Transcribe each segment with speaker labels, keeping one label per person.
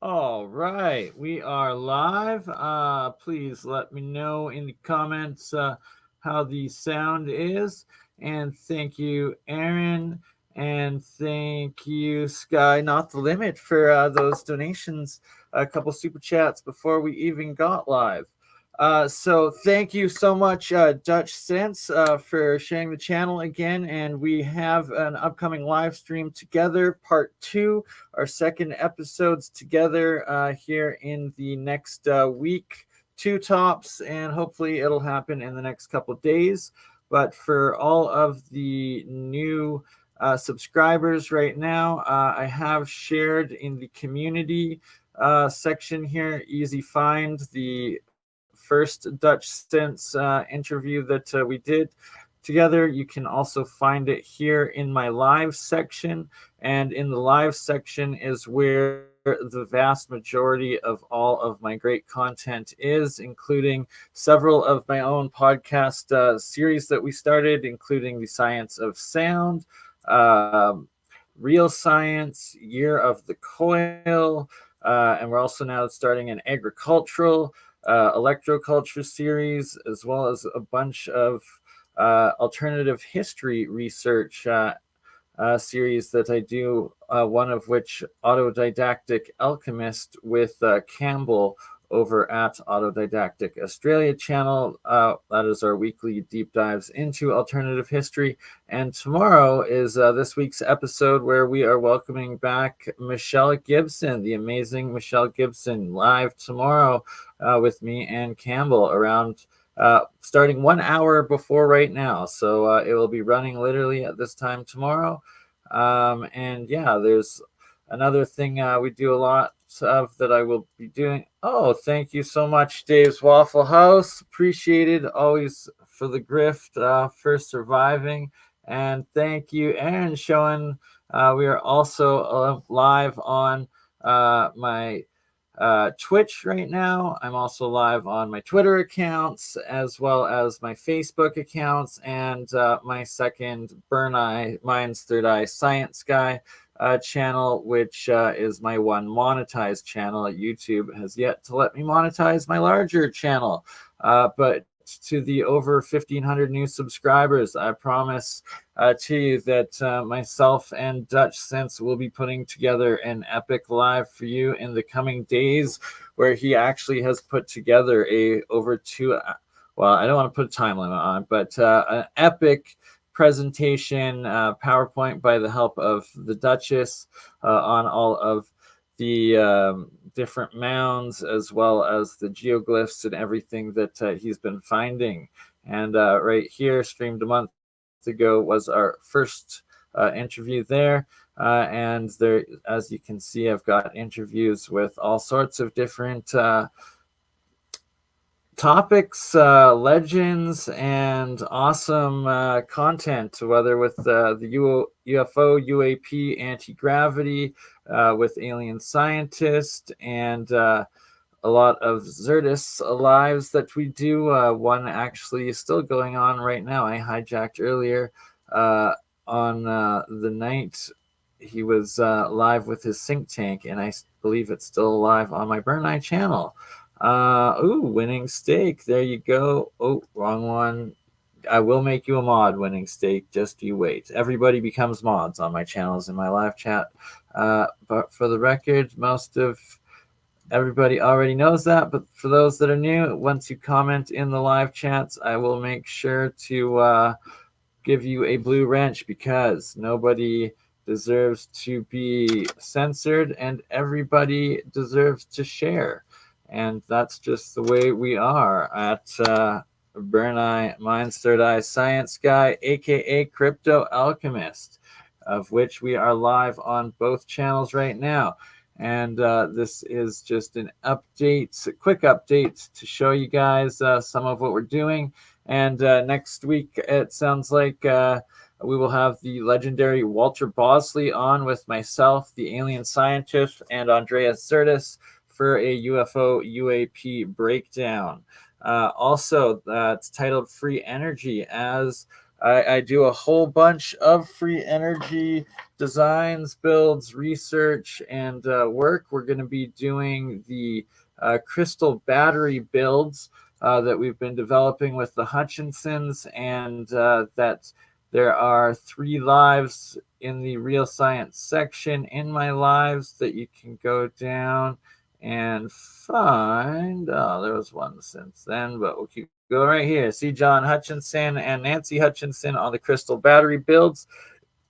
Speaker 1: All right, we are live. Please let me know in the comments how the sound is. And thank you, Aaron. And thank you, Sky Not the Limit, for those donations. A couple super chats before we even got live. So thank you so much, Dutch Sense, for sharing the channel again. And we have an upcoming live stream together, part 2, our second episodes together here in the next week, 2 tops, and hopefully it'll happen in the next couple of days. But for all of the new subscribers right now, I have shared in the community section here, easy find, the first Dutch Sense interview that we did together. You can also find it here in my live section. And in the live section is where the vast majority of all of my great content is, including several of my own podcast series that we started, including the Science of Sound, Real Science, Year of the Coil, and we're also now starting an agricultural electroculture series, as well as a bunch of alternative history research series that I do, one of which, Autodidactic Alchemist, with Campbell over at Autodidactic Australia channel. That is our weekly deep dives into alternative history. And tomorrow is this week's episode where we are welcoming back Michelle Gibson, the amazing Michelle Gibson, live tomorrow with me and Campbell around starting 1 hour before right now. So it will be running literally at this time tomorrow. And yeah, there's another thing we do a lot of that I will be doing. Oh, thank you so much, Dave's Waffle House. Appreciated always for the grift, for surviving. And thank you, Aaron, showing we are also live on my Twitch right now. I'm also live on my Twitter accounts, as well as my Facebook accounts, and my second BurnEye, Mine's Third Eye ScienceGuy channel, which is my UnMonetized channel. YouTube has yet to let me monetize my larger channel. But to the over 1,500 new subscribers, I promise to you that myself and Dutch Sense will be putting together an epic live for you in the coming days, where he actually has put together a over 2, well, I don't want to put a time limit on, but an epic presentation PowerPoint by the help of the Duchess on all of the different mounds, as well as the geoglyphs and everything that he's been finding. And right here, streamed a month ago, was our first interview there. And there, as you can see, I've got interviews with all sorts of different topics, legends, and awesome content, whether with the UFO, UAP, anti-gravity, with alien scientist, and a lot of Zertis lives that we do. One actually is still going on right now. I hijacked earlier on the night he was live with his think tank, and I believe it's still live on my BurnEye channel. Winning Steak. There you go. Oh, wrong one. I will make you a mod, Winning Steak. Just you wait. Everybody becomes mods on my channels in my live chat. But for the record, most of everybody already knows that. But for those that are new, once you comment in the live chats, I will make sure to give you a blue wrench, because nobody deserves to be censored and everybody deserves to share. And that's just the way we are at BurnEye, Mine's Third Eye ScienceGuy, aka Crypto Alchemist, of which we are live on both channels right now. And this is just an update, a quick update to show you guys some of what we're doing. And next week, it sounds like we will have the legendary Walter Bosley on with myself, the alien scientist, and Andreas Zertis for a UFO UAP breakdown. Also, it's titled Free Energy, as I do a whole bunch of free energy designs, builds, research, and work. We're going to be doing the crystal battery builds that we've been developing with the Hutchinsons, and that there are 3 lives in the real science section in my lives that you can go down and find. Oh, there was one since then, but we'll keep going right here. See John Hutchinson and Nancy Hutchinson on the crystal battery builds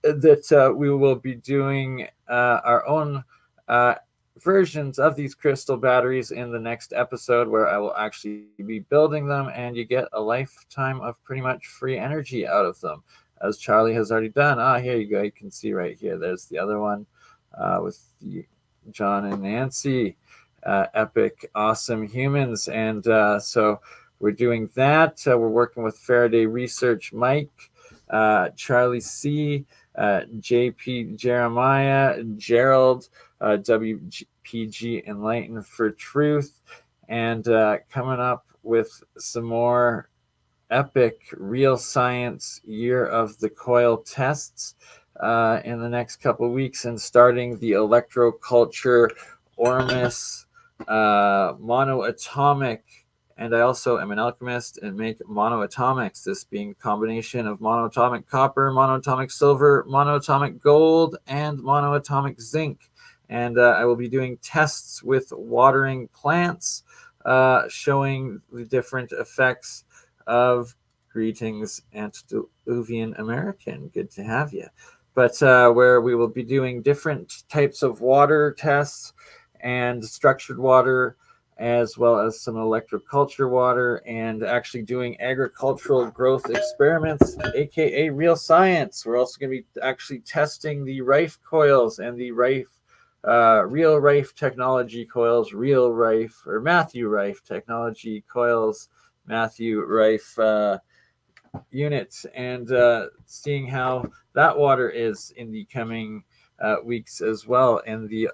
Speaker 1: that we will be doing our own versions of these crystal batteries in the next episode, where I will actually be building them, and you get a lifetime of pretty much free energy out of them, as Charlie has already done. Here you go. You can see right here. There's the other one with the John and Nancy, epic, awesome humans. And so we're doing that. We're working with Faraday Research Mike, Charlie C., JP Jeremiah, Gerald, WPG Enlighten for Truth, and coming up with some more epic real science year of the coil tests in the next couple of weeks, and starting the electroculture Ormus monoatomic. And I also am an alchemist and make monoatomics, this being a combination of monoatomic copper, monoatomic silver, monoatomic gold, and monoatomic zinc. And I will be doing tests with watering plants, showing the different effects of greetings, antediluvian American. Good to have you. But where we will be doing different types of water tests and structured water, as well as some electroculture water, and actually doing agricultural growth experiments, aka real science. We're also going to be actually testing the Rife coils and the real Rife technology coils, real Rife, or Matthew Rife technology coils, Matthew Rife units, and seeing how that water is in the coming weeks as well in the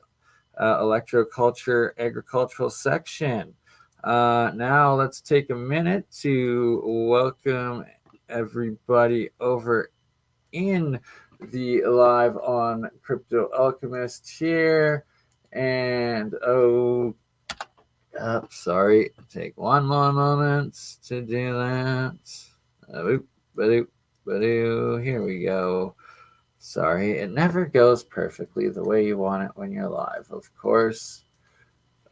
Speaker 1: electroculture agricultural section. Now let's take a minute to welcome everybody over in the live on Crypto Alchemist here. And sorry, take one more moment to do that. Here we go. Sorry, it never goes perfectly the way you want it when you're live, of course.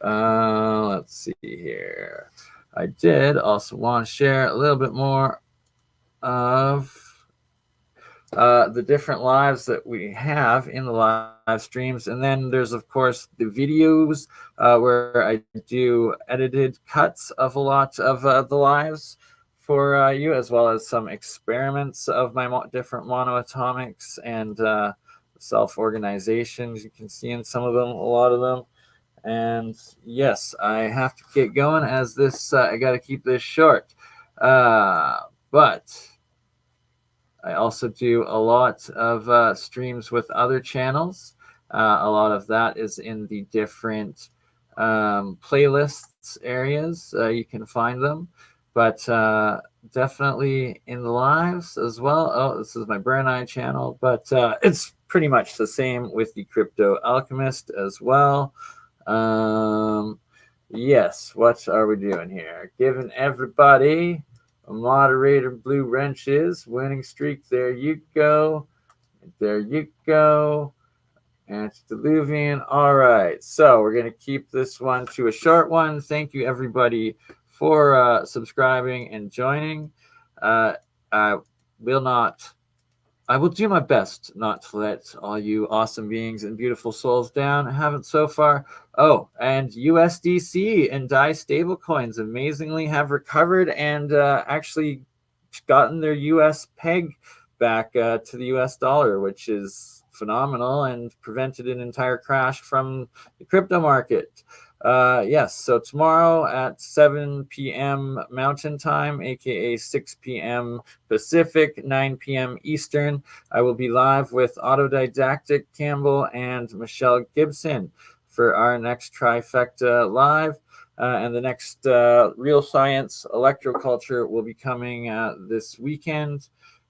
Speaker 1: Let's see here. I did also want to share a little bit more of the different lives that we have in the live streams. And then there's, of course, the videos where I do edited cuts of a lot of the lives for you, as well as some experiments of my different monoatomics and self-organizations. You can see in some of them, a lot of them. And yes, I have to get going as this, I got to keep this short. But I also do a lot of streams with other channels. A lot of that is in the different playlists areas. You can find them, but definitely in the lives as well. Oh, this is my BurnEye channel, but it's pretty much the same with the Crypto Alchemist as well. Yes, what are we doing here? Giving everybody a moderator blue wrenches, winning streak. There you go. There you go. Antediluvian. All right. So we're going to keep this one to a short one. Thank you, everybody, for subscribing and joining. I will do my best not to let all you awesome beings and beautiful souls down. I haven't so far. Oh, and USDC and DAI stablecoins amazingly have recovered and actually gotten their US peg back to the US dollar, which is phenomenal, and prevented an entire crash from the crypto market. Yes, so tomorrow at 7 p.m. Mountain Time, aka 6 p.m. Pacific, 9 p.m. Eastern, I will be live with Autodidactic Campbell and Michelle Gibson for our next trifecta live. And the next Real Science Electroculture will be coming this weekend.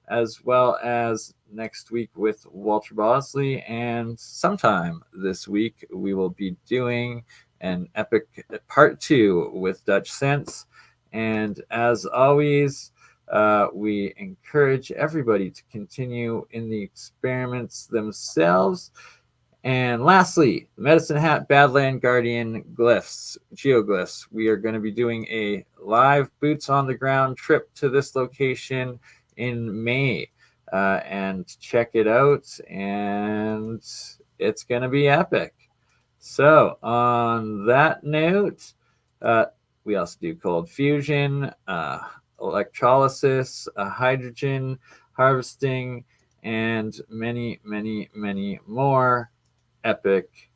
Speaker 1: as well as next week with Walter Bosley. And sometime this week, we will be doing an epic part 2 with Dutch Sense. And as always, we encourage everybody to continue in the experiments themselves. And lastly, Medicine Hat Badland Guardian glyphs, geoglyphs. We are going to be doing a live boots on the ground trip to this location in May. And check it out, and it's going to be epic. So, on that note, we also do cold fusion, electrolysis, hydrogen harvesting, and many, many, many more epic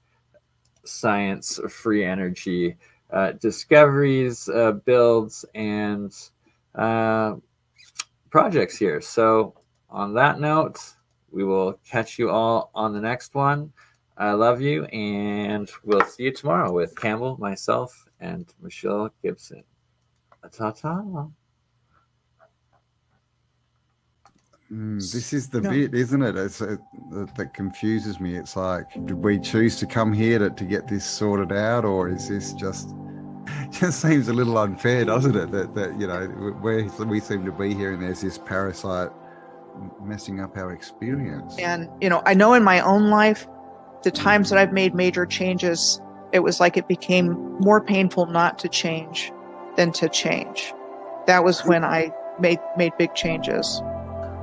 Speaker 1: science free energy discoveries, builds, and projects here. So, on that note, we will catch you all on the next one. I love you, and we'll see you tomorrow with Campbell, myself, and Michelle Gibson. Ta-ta.
Speaker 2: This is the bit, isn't it? That confuses me. It's like, did we choose to come here to get this sorted out, or is this just seems a little unfair, doesn't it? That you know, we seem to be here, and there's this parasite messing up our experience.
Speaker 3: And you know, I know in my own life, the times that I've made major changes, it was like it became more painful not to change than to change. That was when I made big changes.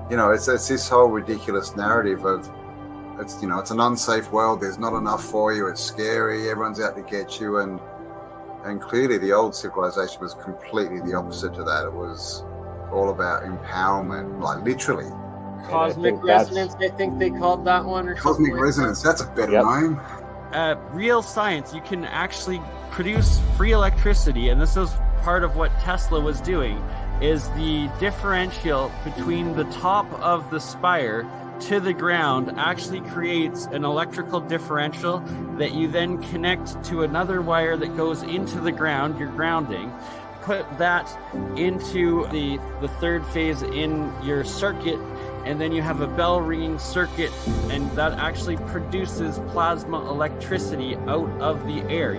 Speaker 2: You know, it's this whole ridiculous narrative of it's an unsafe world. There's not enough for you. It's scary. Everyone's out to get you, and clearly the old civilization was completely the opposite to that. It was all about empowerment, like literally.
Speaker 4: Cosmic resonance, I think they called that one, or
Speaker 2: cosmic resonance. That's a better name.
Speaker 5: Real science. You can actually produce free electricity, and this is part of what Tesla was doing. Is the differential between the top of the spire to the ground actually creates an electrical differential that you then connect to another wire that goes into the ground, your grounding. Put that into the third phase in your circuit, and then you have a bell ringing circuit, and that actually produces plasma electricity out of the air.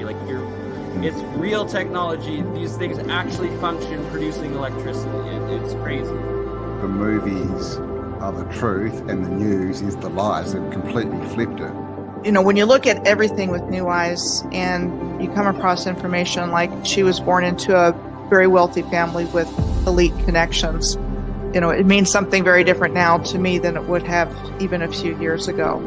Speaker 5: It's real technology. These things actually function producing electricity. It's crazy.
Speaker 2: The movies are the truth and the news is the lies. They've completely flipped it.
Speaker 3: You know, when you look at everything with new eyes and you come across information like she was born into a very wealthy family with elite connections, you know, it means something very different now to me than it would have even a few years ago.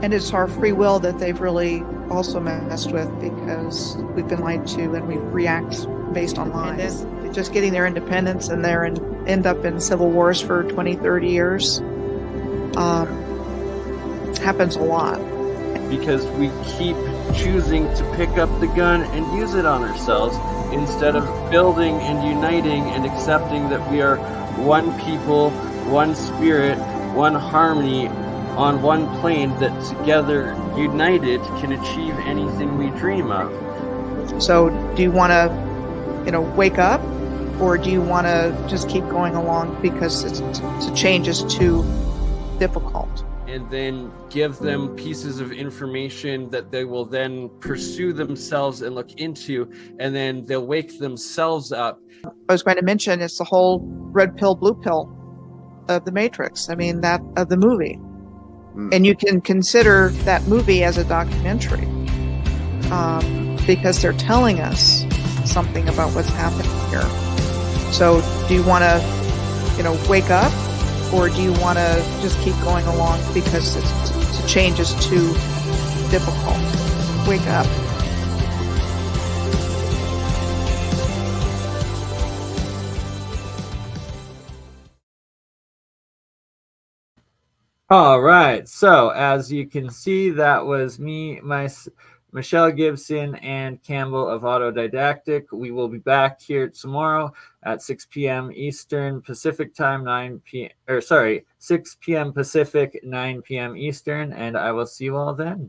Speaker 3: And it's our free will that they've really also messed with, because we've been lied to and we react based on lies. Just getting their independence and end up in civil wars for 20, 30 years happens a lot.
Speaker 1: Because we keep choosing to pick up the gun and use it on ourselves instead of building and uniting and accepting that we are one people, one spirit, one harmony, on one plane that together, united, can achieve anything we dream of.
Speaker 3: So do you want to, wake up, or do you want to just keep going along because to change is too difficult?
Speaker 5: And then give them pieces of information that they will then pursue themselves and look into, and then they'll wake themselves up.
Speaker 3: I was going to mention it's the whole red pill, blue pill of the Matrix. I mean, that of the movie. And you can consider that movie as a documentary because they're telling us something about what's happening here. So do you want to, wake up, or do you want to just keep going along because to change is too difficult? Wake up.
Speaker 1: All right. So as you can see, that was me, Michelle Gibson, and Campbell of Autodidactic. We will be back here tomorrow at 6 p.m. Eastern Pacific time, 6 p.m. Pacific, 9 p.m. Eastern, and I will see you all then.